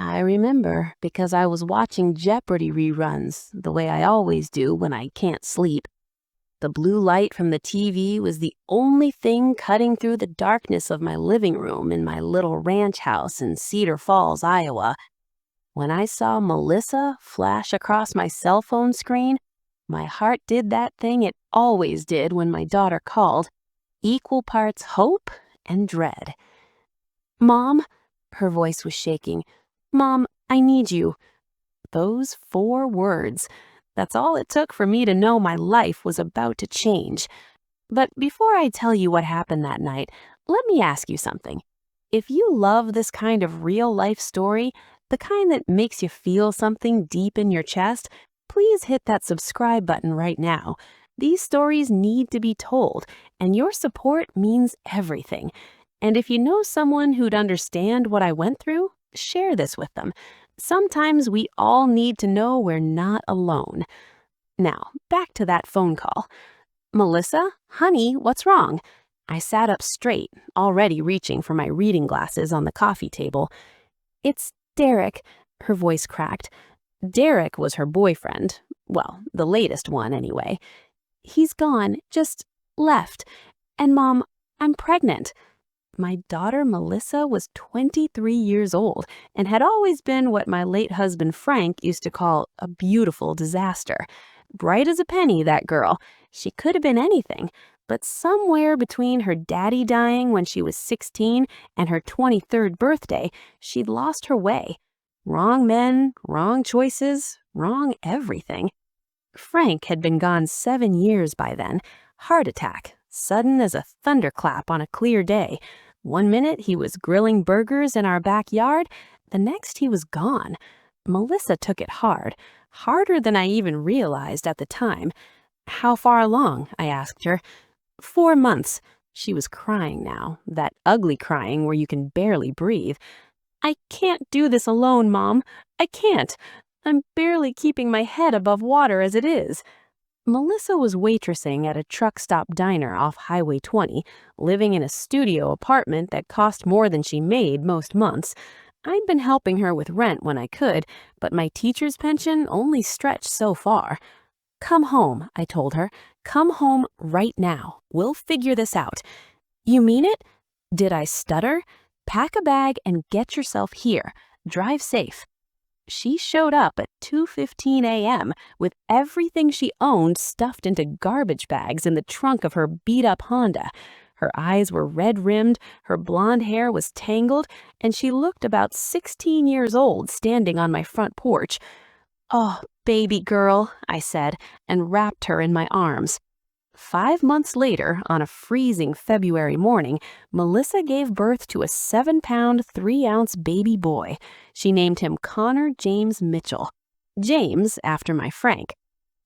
I remember because I was watching Jeopardy reruns, the way I always do when I can't sleep. The blue light from the TV was the only thing cutting through the darkness of my living room in my little ranch house in Cedar Falls, Iowa. When I saw Melissa flash across my cell phone screen, my heart did that thing it always did when my daughter called, equal parts hope and dread. "Mom," her voice was shaking. "Mom, I need you." Those 4 words. That's all it took for me to know my life was about to change. But before I tell you what happened that night, let me ask you something. If you love this kind of real-life story, the kind that makes you feel something deep in your chest, please hit that subscribe button right now. These stories need to be told, and your support means everything. And if you know someone who'd understand what I went through, share this with them. Sometimes we all need to know we're not alone. Now, back to that phone call. "Melissa, honey, what's wrong?" I sat up straight, already reaching for my reading glasses on the coffee table. "It's Derek," her voice cracked. Derek was her boyfriend. Well, the latest one anyway. "He's gone, just left. And Mom, I'm pregnant." My daughter Melissa was 23 years old and had always been what my late husband Frank used to call a beautiful disaster. Bright as a penny, that girl. She could have been anything, but somewhere between her daddy dying when she was 16 and her 23rd birthday, she'd lost her way. Wrong men, wrong choices, wrong everything. Frank had been gone 7 years by then. Heart attack, sudden as a thunderclap on a clear day. One minute he was grilling burgers in our backyard, the next he was gone. Melissa took it hard, harder than I even realized at the time. "How far along?" I asked her. 4 months. She was crying now, that ugly crying where you can barely breathe. "I can't do this alone, Mom. I can't. I'm barely keeping my head above water as it is." Melissa was waitressing at a truck stop diner off Highway 20, living in a studio apartment that cost more than she made most months. I'd been helping her with rent when I could, but my teacher's pension only stretched so far. "Come home," I told her. "Come home right now. We'll figure this out." "You mean it?" Did I stutter? "Pack a bag and get yourself here. Drive safe." She showed up at 2:15 a.m. with everything she owned stuffed into garbage bags in the trunk of her beat-up Honda. Her eyes were red-rimmed, her blonde hair was tangled, and she looked about 16 years old standing on my front porch. "Oh, baby girl," I said, and wrapped her in my arms. 5 months later, on a freezing February morning, Melissa gave birth to a 7-pound, 3-ounce baby boy. She named him Connor James Mitchell. James, after my Frank.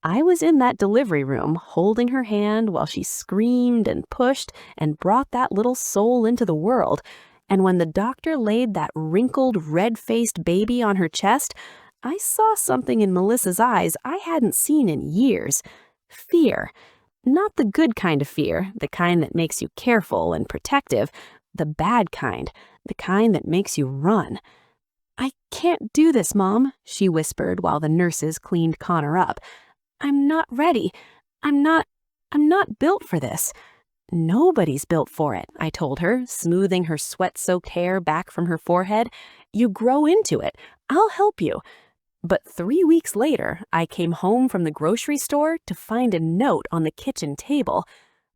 I was in that delivery room, holding her hand while she screamed and pushed and brought that little soul into the world. And when the doctor laid that wrinkled, red-faced baby on her chest, I saw something in Melissa's eyes I hadn't seen in years. Fear. Not the good kind of fear, the kind that makes you careful and protective, the bad kind, the kind that makes you run. "I can't do this, Mom," she whispered while the nurses cleaned Connor up. "I'm not ready. I'm not built for this." "Nobody's built for it," I told her, smoothing her sweat-soaked hair back from her forehead. "You grow into it. I'll help you." But 3 weeks later, I came home from the grocery store to find a note on the kitchen table.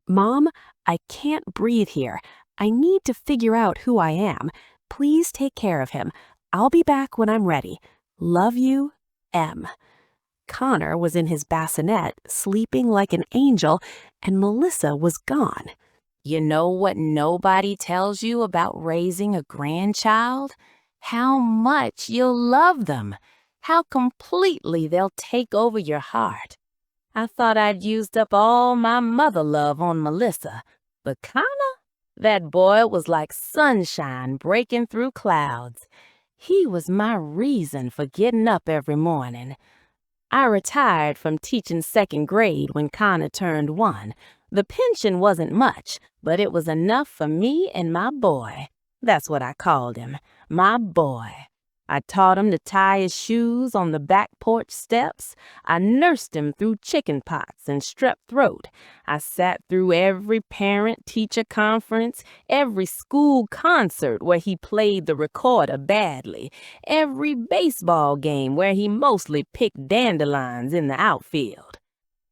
"Mom, I can't breathe here. I need to figure out who I am. Please take care of him. I'll be back when I'm ready. Love you, M." Connor was in his bassinet, sleeping like an angel, and Melissa was gone. You know what nobody tells you about raising a grandchild? How much you'll love them. How completely they'll take over your heart. I thought I'd used up all my mother love on Melissa, but Connor, that boy was like sunshine breaking through clouds. He was my reason for getting up every morning. I retired from teaching 2nd grade when Connor turned 1. The pension wasn't much, but it was enough for me and my boy. That's what I called him, my boy. I taught him to tie his shoes on the back porch steps. I nursed him through chicken pox and strep throat. I sat through every parent-teacher conference, every school concert where he played the recorder badly, every baseball game where he mostly picked dandelions in the outfield.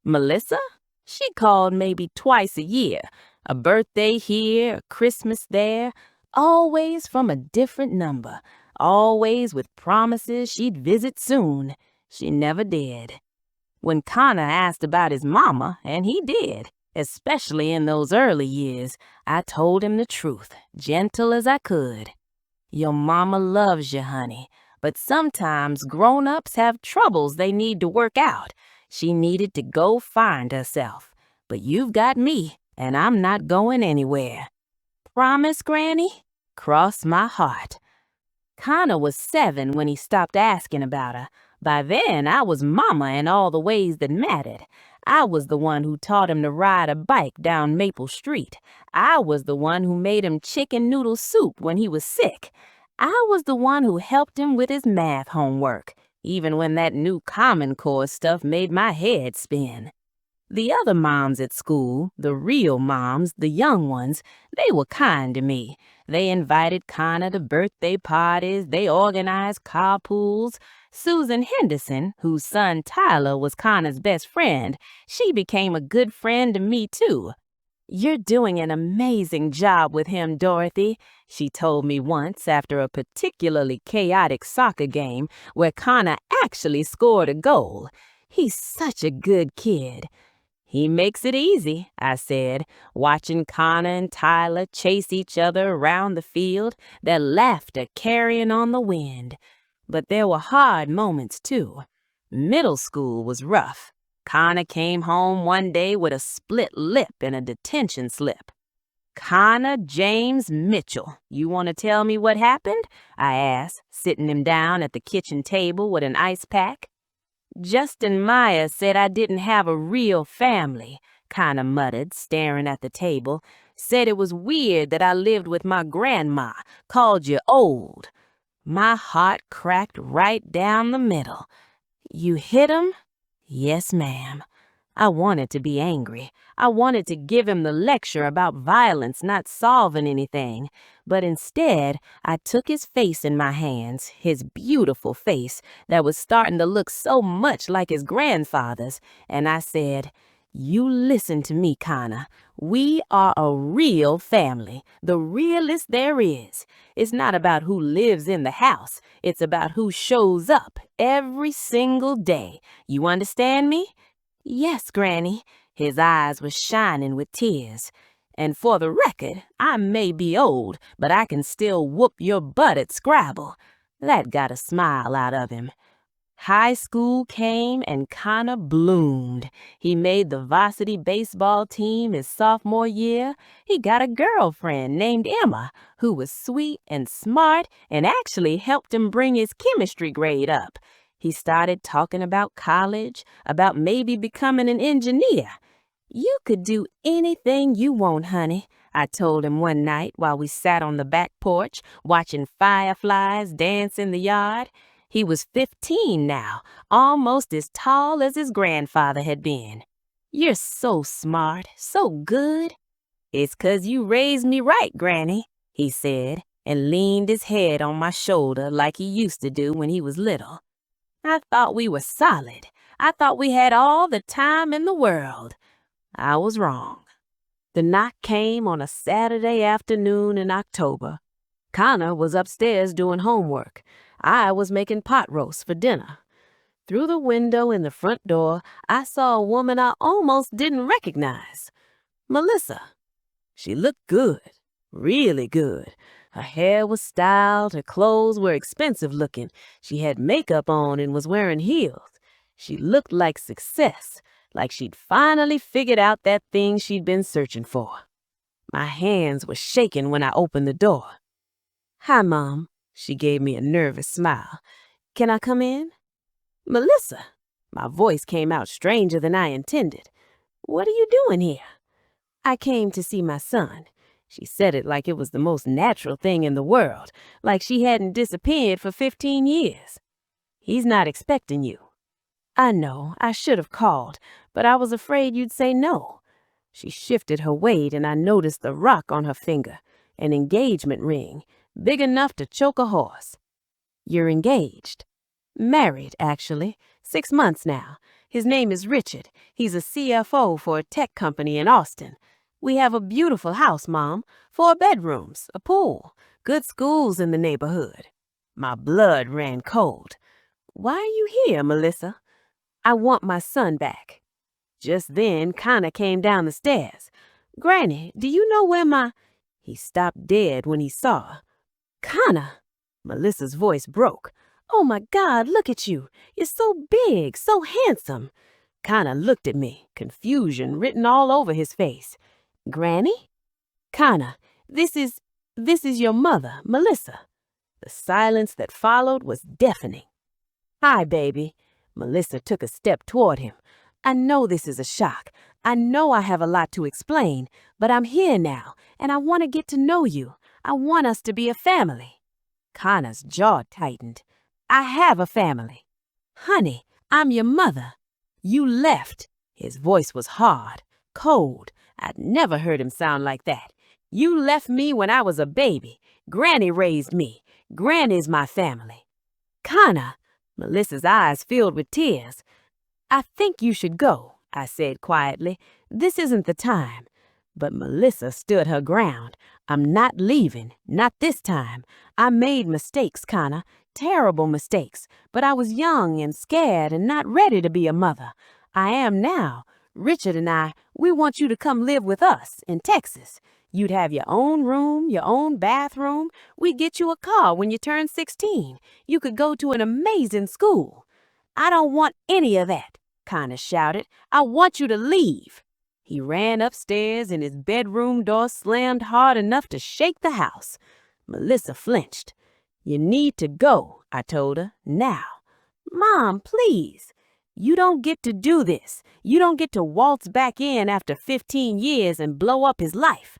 Melissa? She called maybe twice a year, a birthday here, a Christmas there, always from a different number, always with promises she'd visit soon. She never did. When Connor asked about his mama, and he did, especially in those early years, I told him the truth, gentle as I could. Your mama loves you, honey, but sometimes grown-ups have troubles they need to work out. She needed to go find herself. But you've got me, and I'm not going anywhere. Promise, Granny? Cross my heart. Connor was 7 when he stopped asking about her. By then, I was mama in all the ways that mattered. I was the one who taught him to ride a bike down Maple Street. I was the one who made him chicken noodle soup when he was sick. I was the one who helped him with his math homework, even when that new Common Core stuff made my head spin. The other moms at school, the real moms, the young ones, they were kind to me. They invited Connor to birthday parties. They organized carpools. Susan Henderson, whose son Tyler was Connor's best friend, she became a good friend to me, too. "You're doing an amazing job with him, Dorothy," she told me once after a particularly chaotic soccer game where Connor actually scored a goal. "He's such a good kid." "He makes it easy," I said, watching Connor and Tyler chase each other around the field, their laughter carrying on the wind. But there were hard moments, too. Middle school was rough. Connor came home one day with a split lip and a detention slip. "Connor James Mitchell, you want to tell me what happened?" I asked, sitting him down at the kitchen table with an ice pack. "Justin Meyer said I didn't have a real family," Connor muttered, staring at the table. "Said it was weird that I lived with my grandma, called you old." My heart cracked right down the middle. "You hit him?" "Yes, ma'am." I wanted to be angry. I wanted to give him the lecture about violence not solving anything. But instead, I took his face in my hands, his beautiful face that was starting to look so much like his grandfather's, and I said, "You listen to me, Connor. We are a real family, the realest there is. It's not about who lives in the house. It's about who shows up every single day. You understand me?" "Yes, Granny." His eyes were shining with tears. "And for the record, I may be old, but I can still whoop your butt at Scrabble." That got a smile out of him. High school came and Connor bloomed. He made the varsity baseball team his sophomore year. He got a girlfriend named Emma, who was sweet and smart and actually helped him bring his chemistry grade up. He started talking about college, about maybe becoming an engineer. "You could do anything you want, honey," I told him one night while we sat on the back porch watching fireflies dance in the yard. He was 15 now, almost as tall as his grandfather had been. "You're so smart, so good." "It's 'cause you raised me right, Granny," he said, and leaned his head on my shoulder like he used to do when he was little. I thought we were solid. I thought we had all the time in the world. I was wrong. The knock came on a Saturday afternoon in October. Connor was upstairs doing homework. I was making pot roast for dinner. Through the window in the front door, I saw a woman I almost didn't recognize. Melissa. She looked good, really good. Her hair was styled, her clothes were expensive looking. She had makeup on and was wearing heels. She looked like success, like she'd finally figured out that thing she'd been searching for. My hands were shaking when I opened the door. "Hi, Mom." She gave me a nervous smile. "Can I come in?" "Melissa." My voice came out stranger than I intended. "What are you doing here?" "I came to see my son." She said it like it was the most natural thing in the world, like she hadn't disappeared for 15 years. He's not expecting you. I know, I should have called, but I was afraid you'd say no. She shifted her weight and I noticed the rock on her finger, an engagement ring, big enough to choke a horse. You're engaged. Married, actually. 6 months now. His name is Richard. He's a CFO for a tech company in Austin. We have a beautiful house, Mom. 4 bedrooms, a pool, good schools in the neighborhood. My blood ran cold. Why are you here, Melissa? I want my son back. Just then, Connor came down the stairs. Granny, do you know where my... He stopped dead when he saw her. Connor! Melissa's voice broke. Oh my God, look at you. You're so big, so handsome. Connor looked at me, confusion written all over his face. Granny? Connor, this is your mother, Melissa. The silence that followed was deafening. Hi, baby. Melissa took a step toward him. I know this is a shock. I know I have a lot to explain, but I'm here now, and I want to get to know you. I want us to be a family. Connor's jaw tightened. I have a family. Honey, I'm your mother. You left. His voice was hard, cold. I'd never heard him sound like that. You left me when I was a baby. Granny raised me. Granny's my family. Connor, Melissa's eyes filled with tears. I think you should go, I said quietly. This isn't the time. But Melissa stood her ground. I'm not leaving, not this time. I made mistakes, Connor, terrible mistakes, but I was young and scared and not ready to be a mother. I am now. Richard and I, we want you to come live with us in Texas. You'd have your own room, your own bathroom. We'd get you a car when you turn 16. You could go to an amazing school. I don't want any of that, Connor shouted. I want you to leave. He ran upstairs and his bedroom door slammed hard enough to shake the house. Melissa flinched. You need to go, I told her, now. Mom, please. You don't get to do this. You don't get to waltz back in after 15 years and blow up his life.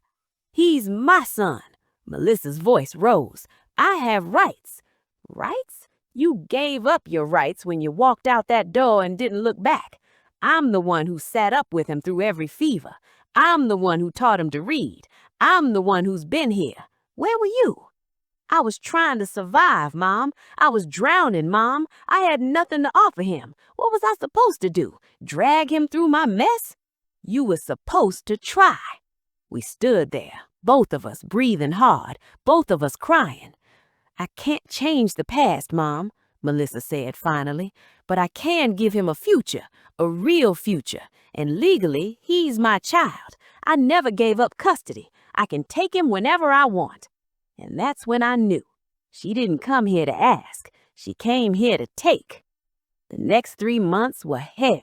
He's my son. Melissa's voice rose. I have rights. Rights? You gave up your rights when you walked out that door and didn't look back. I'm the one who sat up with him through every fever. I'm the one who taught him to read. I'm the one who's been here. Where were you? I was trying to survive, Mom. I was drowning, Mom. I had nothing to offer him. What was I supposed to do? Drag him through my mess? You were supposed to try. We stood there, both of us breathing hard, both of us crying. I can't change the past, Mom, Melissa said finally, but I can give him a future, a real future, and legally, he's my child. I never gave up custody. I can take him whenever I want. And that's when I knew. She didn't come here to ask. She came here to take. The next 3 months were hell.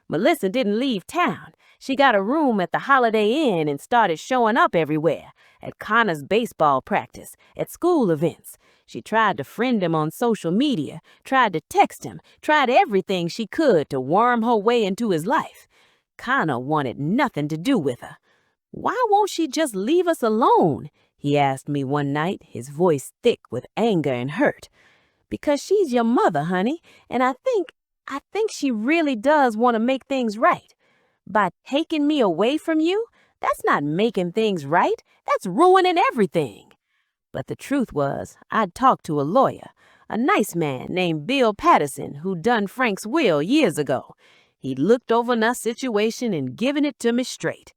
Melissa didn't leave town. She got a room at the Holiday Inn and started showing up everywhere, at Connor's baseball practice, at school events. She tried to friend him on social media, tried to text him, tried everything she could to worm her way into his life. Connor wanted nothing to do with her. Why won't she just leave us alone? He asked me one night, his voice thick with anger and hurt. Because she's your mother, honey, and I think she really does want to make things right. By taking me away from you, that's not making things right. That's ruining everything. But the truth was, I'd talked to a lawyer, a nice man named Bill Patterson, who'd done Frank's will years ago. He'd looked over our situation and given it to me straight.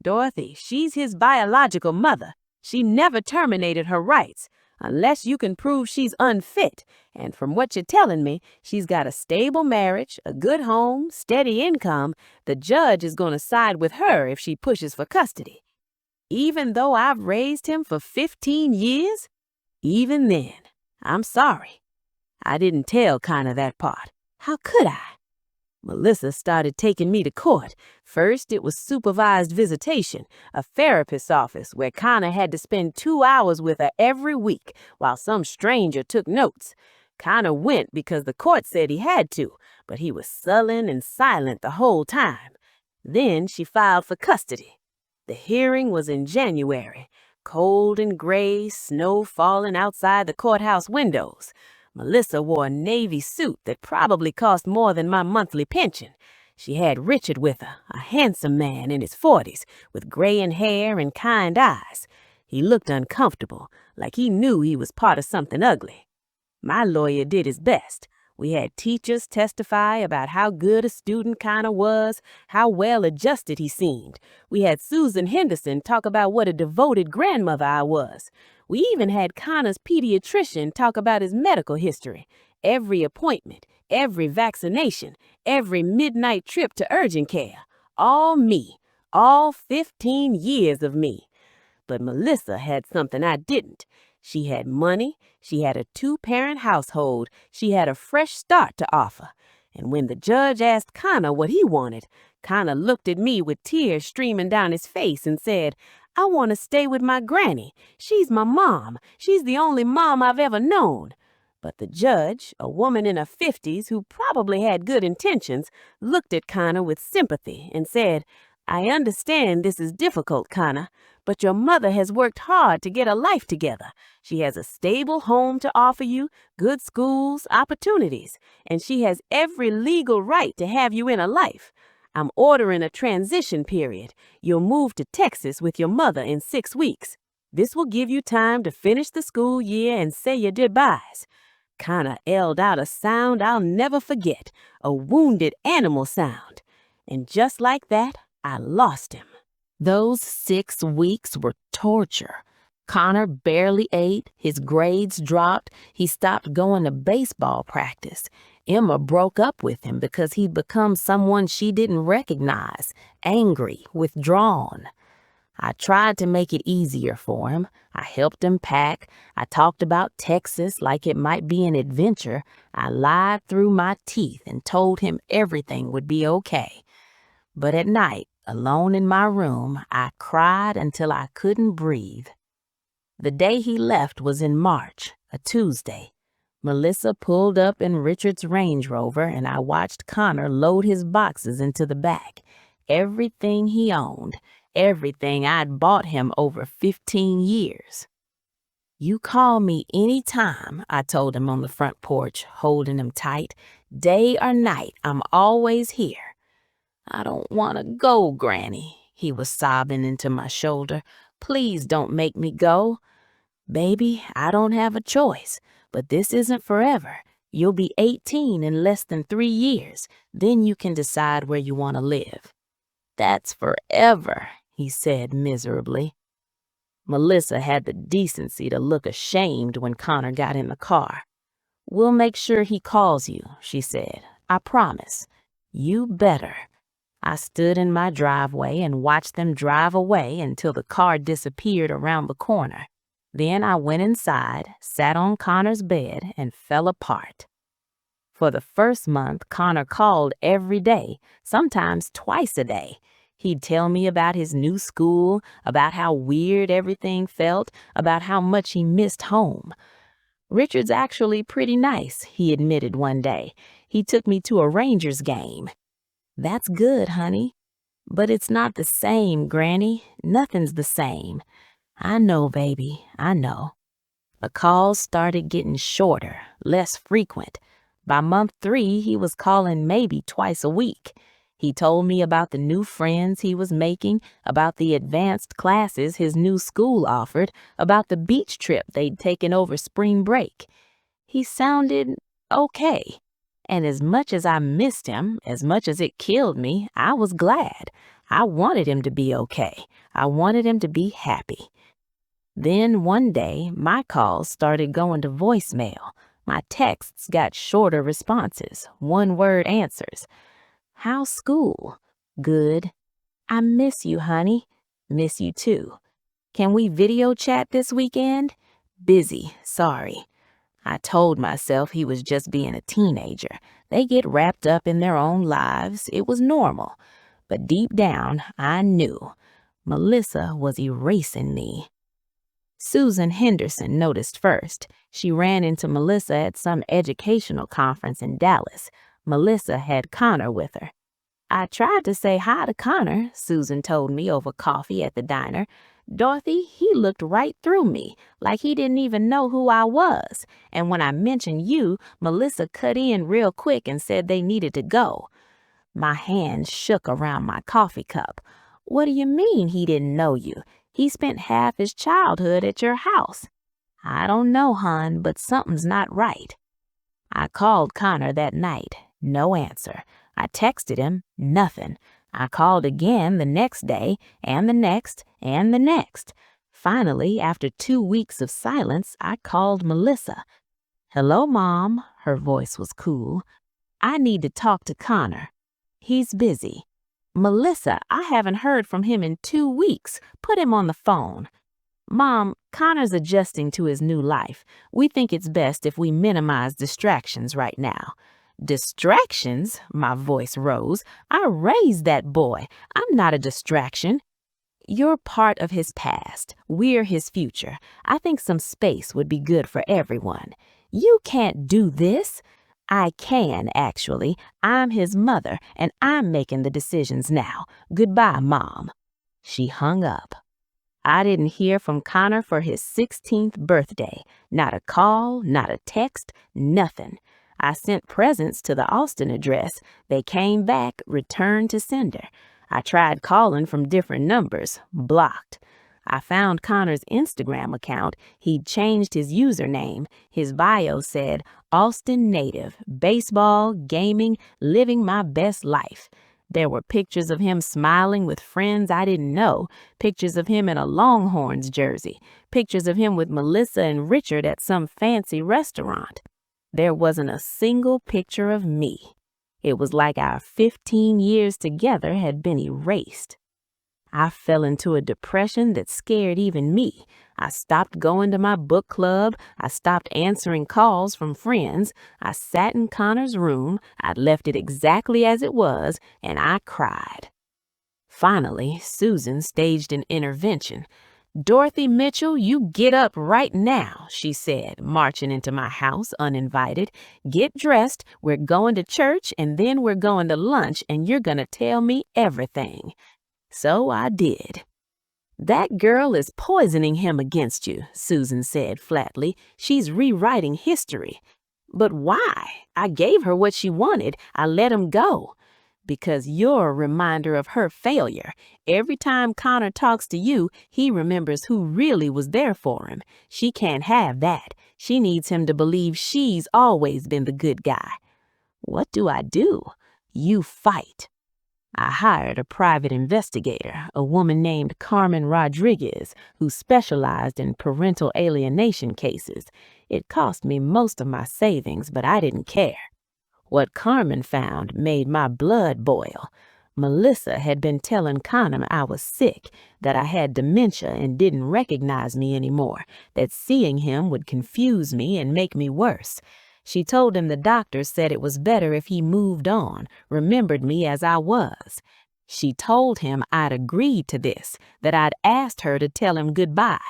Dorothy, she's his biological mother. She never terminated her rights, unless you can prove she's unfit. And from what you're telling me, she's got a stable marriage, a good home, steady income. The judge is going to side with her if she pushes for custody. Even though I've raised him for 15 years? Even then, I'm sorry. I didn't tell Connor that part. How could I? Melissa started taking me to court. First, it was supervised visitation, a therapist's office where Connor had to spend 2 hours with her every week while some stranger took notes. Connor went because the court said he had to, but he was sullen and silent the whole time. Then she filed for custody. The hearing was in January, cold and gray, snow falling outside the courthouse windows. Melissa wore a navy suit that probably cost more than my monthly pension. She had Richard with her, a handsome man in his 40s, with graying hair and kind eyes. He looked uncomfortable, like he knew he was part of something ugly. My lawyer did his best. We had teachers testify about how good a student Connor was, how well adjusted he seemed. We had Susan Henderson talk about what a devoted grandmother I was. We even had Connor's pediatrician talk about his medical history, every appointment, every vaccination, every midnight trip to urgent care. All me, all 15 years of me. But Melissa had something I didn't. She had money, she had a 2-parent household, she had a fresh start to offer. And when the judge asked Connor what he wanted, Connor looked at me with tears streaming down his face and said, "I want to stay with my granny. She's my mom. She's the only mom I've ever known." But the judge, a woman in her 50s who probably had good intentions, looked at Connor with sympathy and said, "I understand this is difficult, Connor, but your mother has worked hard to get a life together. She has a stable home to offer you, good schools, opportunities, and she has every legal right to have you in her life. I'm ordering a transition period. You'll move to Texas with your mother in 6 weeks. This will give you time to finish the school year and say your goodbyes." Connor yelled out a sound I'll never forget, a wounded animal sound. And just like that, I lost him. Those 6 weeks were torture. Connor barely ate, his grades dropped, he stopped going to baseball practice. Emma broke up with him because he'd become someone she didn't recognize, angry, withdrawn. I tried to make it easier for him. I helped him pack. I talked about Texas like it might be an adventure. I lied through my teeth and told him everything would be okay. But at night, alone in my room, I cried until I couldn't breathe. The day he left was in March, a Tuesday. Melissa pulled up in Richard's Range Rover and I watched Connor load his boxes into the back. Everything he owned, everything I'd bought him over 15 years. "You call me any time," I told him on the front porch, holding him tight. "Day or night, I'm always here." "I don't want to go, Granny," he was sobbing into my shoulder. "Please don't make me go." "Baby, I don't have a choice, but this isn't forever. You'll be 18 in less than 3 years. Then you can decide where you want to live." "That's forever," he said miserably. Melissa had the decency to look ashamed when Connor got in the car. "We'll make sure he calls you," she said. "I promise." "You better." I stood in my driveway and watched them drive away until the car disappeared around the corner. Then I went inside, sat on Connor's bed, and fell apart. For the first month, Connor called every day, sometimes twice a day. He'd tell me about his new school, about how weird everything felt, about how much he missed home. "Richard's actually pretty nice," he admitted one day. "He took me to a Rangers game." "That's good, honey." "But it's not the same, Granny. Nothing's the same." "I know, baby, I know." The calls started getting shorter, less frequent. By month 3, he was calling maybe twice a week. He told me about the new friends he was making, about the advanced classes his new school offered, about the beach trip they'd taken over spring break. He sounded okay. And as much as I missed him, as much as it killed me, I was glad. I wanted him to be okay. I wanted him to be happy. Then one day, my calls started going to voicemail. My texts got shorter responses, one-word answers. "How's school?" "Good." "I miss you, honey." "Miss you too." "Can we video chat this weekend?" "Busy, sorry." I told myself he was just being a teenager. They get wrapped up in their own lives. It was normal. But deep down, I knew. Melissa was erasing me. Susan Henderson noticed first. She ran into Melissa at some educational conference in Dallas. Melissa had Connor with her. I tried to say hi to Connor, Susan told me over coffee at the diner. Dorothy, he looked right through me, like he didn't even know who I was. And when I mentioned you, Melissa cut in real quick and said they needed to go. My hand shook around my coffee cup. What do you mean he didn't know you? He spent half his childhood at your house. I don't know, hon, but something's not right. I called Connor that night. No answer. I texted him. Nothing. I called again the next day, and the next, and the next. Finally, after 2 weeks of silence, I called Melissa. Hello, Mom. Her voice was cool. I need to talk to Connor. He's busy. Melissa, I haven't heard from him in 2 weeks. Put him on the phone. Mom, Connor's adjusting to his new life. We think it's best if we minimize distractions right now. Distractions? My voice rose. I raised that boy. I'm not a distraction. You're part of his past. We're his future. I think some space would be good for everyone. You can't do this. I can, actually. I'm his mother, and I'm making the decisions now. Goodbye, Mom. She hung up. I didn't hear from Connor for his 16th birthday. Not a call, not a text, nothing. I sent presents to the Austin address. They came back, returned to sender. I tried calling from different numbers, blocked. I found Connor's Instagram account. He'd changed his username. His bio said, Austin native, baseball, gaming, living my best life. There were pictures of him smiling with friends I didn't know, pictures of him in a Longhorns jersey, pictures of him with Melissa and Richard at some fancy restaurant. There wasn't a single picture of me. It was like our 15 years together had been erased. I fell into a depression that scared even me. I stopped going to my book club. I stopped answering calls from friends. I sat in Connor's room. I'd left it exactly as it was, and I cried. Finally, Susan staged an intervention. Dorothy Mitchell, you get up right now, she said, marching into my house uninvited. Get dressed, we're going to church, and then we're going to lunch, and you're going to tell me everything. So I did. That girl is poisoning him against you, Susan said flatly. She's rewriting history. But why? I gave her what she wanted. I let him go. Because you're a reminder of her failure. Every time Connor talks to you, he remembers who really was there for him. She can't have that. She needs him to believe she's always been the good guy. What do? You fight. I hired a private investigator, a woman named Carmen Rodriguez, who specialized in parental alienation cases. It cost me most of my savings, but I didn't care. What Carmen found made my blood boil. Melissa had been telling Connor I was sick, that I had dementia and didn't recognize me anymore, that seeing him would confuse me and make me worse. She told him the doctors said it was better if he moved on, remembered me as I was. She told him I'd agreed to this, that I'd asked her to tell him goodbye.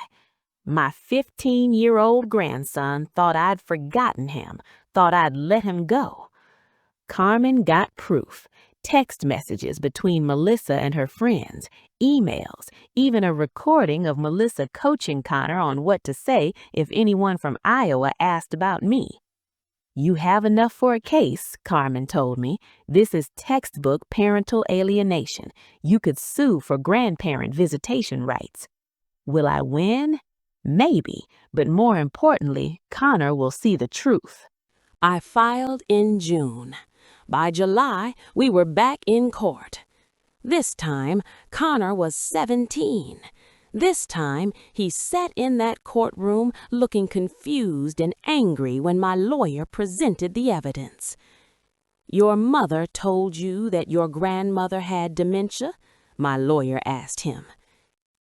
My 15-year-old grandson thought I'd forgotten him, thought I'd let him go. Carmen got proof. Text messages between Melissa and her friends, emails, even a recording of Melissa coaching Connor on what to say if anyone from Iowa asked about me. You have enough for a case, Carmen told me. This is textbook parental alienation. You could sue for grandparent visitation rights. Will I win? Maybe, but more importantly, Connor will see the truth. I filed in June. By July, we were back in court. This time, Connor was 17. This time, he sat in that courtroom looking confused and angry when my lawyer presented the evidence. Your mother told you that your grandmother had dementia? My lawyer asked him.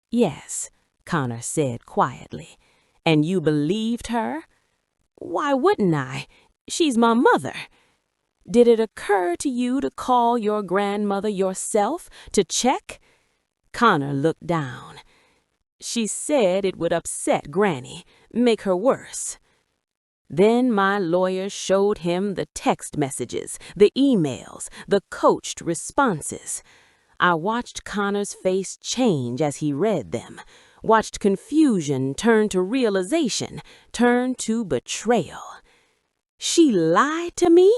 Yes, Connor said quietly. And you believed her? Why wouldn't I? She's my mother. Did it occur to you to call your grandmother yourself to check? Connor looked down. She said it would upset Granny, make her worse. Then my lawyer showed him the text messages, the emails, the coached responses. I watched Connor's face change as he read them, watched confusion turn to realization, turn to betrayal. She lied to me?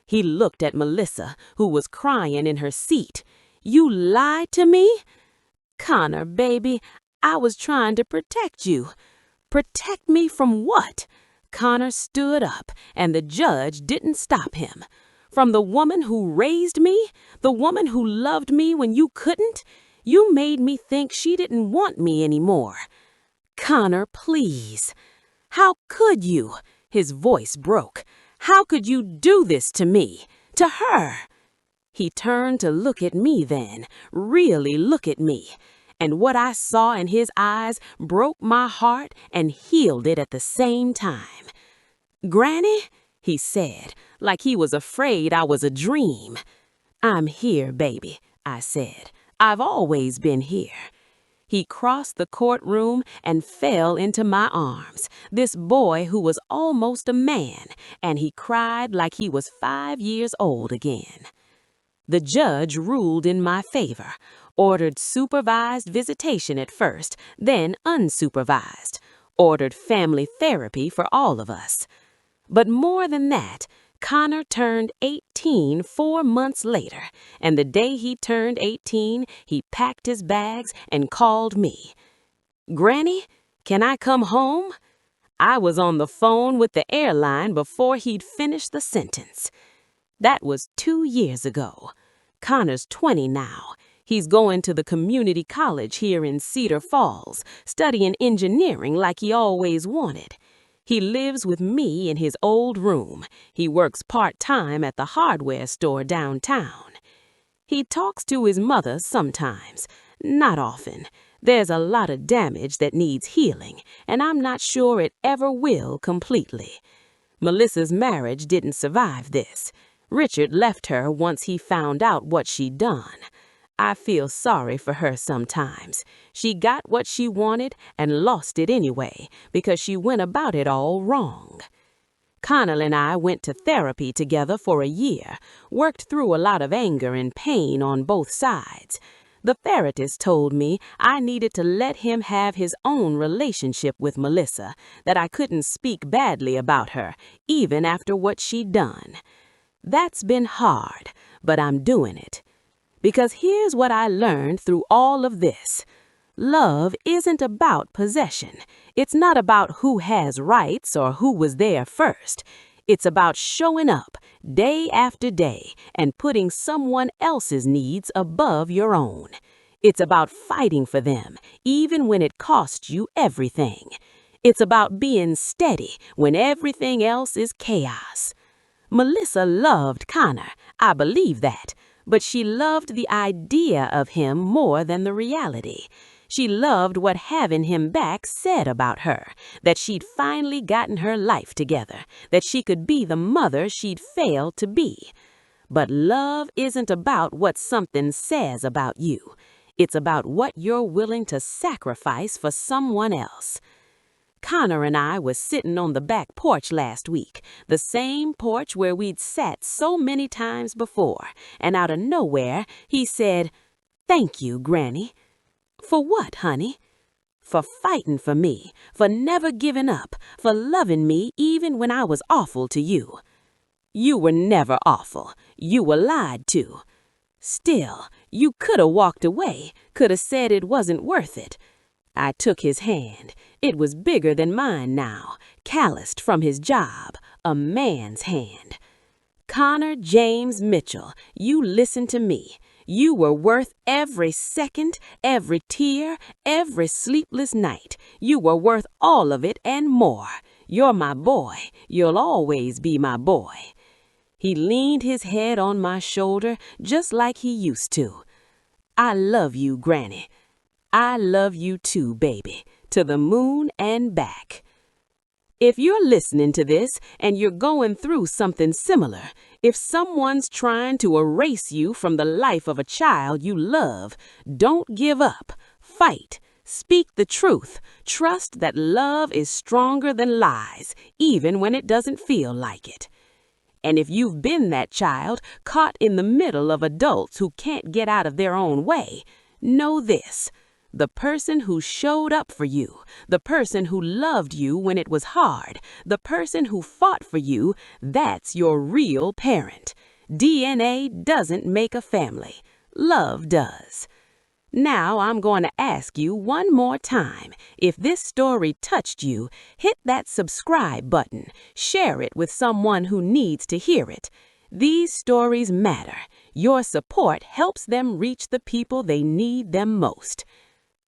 He looked at Melissa, who was crying in her seat. You lied to me? Connor, baby, I was trying to protect you. Protect me from what? Connor stood up, and the judge didn't stop him. From the woman who raised me? The woman who loved me when you couldn't? You made me think she didn't want me anymore. Connor, please. How could you? His voice broke. How could you do this to me? To her? He turned to look at me then, really look at me. And what I saw in his eyes broke my heart and healed it at the same time. Granny, he said, like he was afraid I was a dream. I'm here, baby, I said. I've always been here. He crossed the courtroom and fell into my arms, this boy who was almost a man, and he cried like he was 5 years old again. The judge ruled in my favor, ordered supervised visitation at first, then unsupervised, ordered family therapy for all of us. But more than that, Connor turned 18 4 months later, and the day he turned 18, he packed his bags and called me. Granny, can I come home? I was on the phone with the airline before he'd finished the sentence. That was 2 years ago. Connor's 20 now. He's going to the community college here in Cedar Falls, studying engineering like he always wanted. He lives with me in his old room. He works part-time at the hardware store downtown. He talks to his mother sometimes, not often. There's a lot of damage that needs healing, and I'm not sure it ever will completely. Melissa's marriage didn't survive this. Richard left her once he found out what she'd done. I feel sorry for her sometimes. She got what she wanted and lost it anyway because she went about it all wrong. Connell and I went to therapy together for a year, worked through a lot of anger and pain on both sides. The therapist told me I needed to let him have his own relationship with Melissa, that I couldn't speak badly about her, even after what she'd done. That's been hard, but I'm doing it. Because here's what I learned through all of this. Love isn't about possession. It's not about who has rights or who was there first. It's about showing up day after day and putting someone else's needs above your own. It's about fighting for them, even when it costs you everything. It's about being steady when everything else is chaos. Melissa loved Connor, I believe that, but she loved the idea of him more than the reality. She loved what having him back said about her, that she'd finally gotten her life together, that she could be the mother she'd failed to be. But love isn't about what something says about you. It's about what you're willing to sacrifice for someone else. Connor and I was sitting on the back porch last week, the same porch where we'd sat so many times before, and out of nowhere, he said, "Thank you, Granny." For what, honey? For fighting for me, for never giving up, for loving me even when I was awful to you. You were never awful. You were lied to. Still, you could have walked away, could have said it wasn't worth it. I took his hand. It was bigger than mine now, calloused from his job, a man's hand. Connor James Mitchell, you listen to me. You were worth every second, every tear, every sleepless night. You were worth all of it and more. You're my boy. You'll always be my boy. He leaned his head on my shoulder just like he used to. I love you, Granny. I love you too, baby, to the moon and back. If you're listening to this and you're going through something similar, if someone's trying to erase you from the life of a child you love, don't give up. Fight. Speak the truth. Trust that love is stronger than lies, even when it doesn't feel like it. And if you've been that child caught in the middle of adults who can't get out of their own way, know this: the person who showed up for you, the person who loved you when it was hard, the person who fought for you, that's your real parent. DNA doesn't make a family. Love does. Now I'm going to ask you one more time. If this story touched you, hit that subscribe button. Share it with someone who needs to hear it. These stories matter. Your support helps them reach the people they need them most.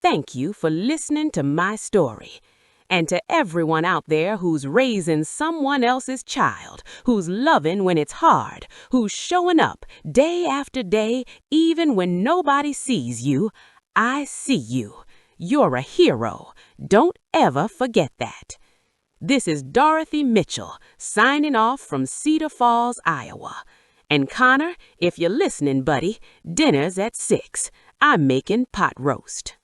Thank you for listening to my story. And to everyone out there who's raising someone else's child, who's loving when it's hard, who's showing up day after day, even when nobody sees you, I see you. You're a hero. Don't ever forget that. This is Dorothy Mitchell, signing off from Cedar Falls, Iowa. And Connor, if you're listening, buddy, dinner's at 6. I'm making pot roast.